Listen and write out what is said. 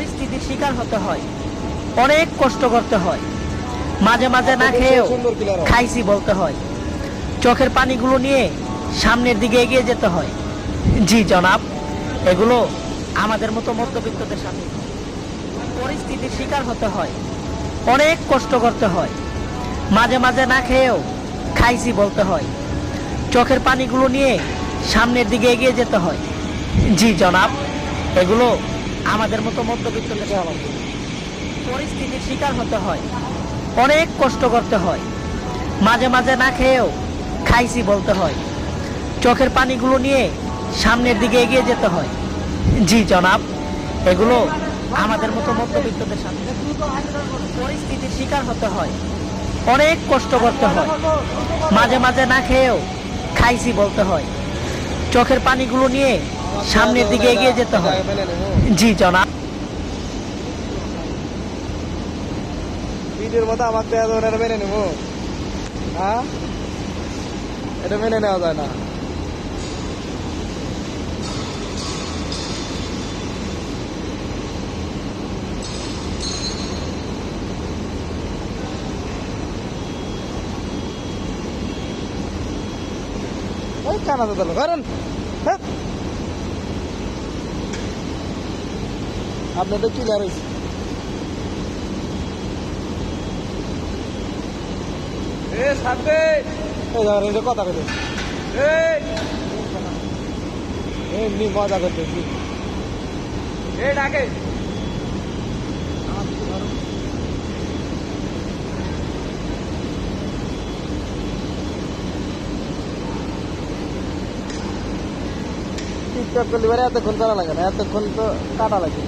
পরিস্থিতির শিকার হতে হয়, অনেক কষ্ট করতে হয়, মাঝে মাঝে না খেয়েও খাইছি বলতে হয়, চোখের পানিগুলো নিয়ে সামনের দিকে এগিয়ে যেতে হয়। জি জনাব, এগুলো আমাদের মতো মধ্যবিত্তদের সাথে পরিস্থিতির শিকার হতে হয়, অনেক কষ্ট করতে হয়, মাঝে মাঝে না খেয়েও খাইছি বলতে হয়, চোখের পানিগুলো নিয়ে সামনের দিকে এগিয়ে যেতে হয়। জি জনাব, এগুলো আমাদের মতো মধ্যবিত্তদের সাথে পরিস্থিতির শিকার হতে হয়, অনেক কষ্ট করতে হয়, মাঝে মাঝে না খেয়েও খাইছি বলতে হয়, চোখের পানিগুলো নিয়ে সামনের দিকে এগিয়ে যেতে হয়। জি জনাব, এগুলো আমাদের মতো মধ্যবিত্তদের সাথে পরিস্থিতির শিকার হতে হয়, অনেক কষ্ট করতে হয়, মাঝে মাঝে না খেয়েও খাইছি বলতে হয়, চোখের পানিগুলো নিয়ে সামনের দিকে এগিয়ে যেতে হয়। জি জনাব। ভিডিওর মতো আমাকে দেওয়া যাবে না, এটা মেনে নেবো? হ্যাঁ, এটা মেনে নেওয়া যায় না। ওই কানা তো দিল কারণ আপনাদের ক্লিয়ার হয়েছে। কথা বলতে এমনি মজা করতেছি। টিকটক করলে এতক্ষণ করা লাগে না, এতক্ষণ তো কাটা লাগে।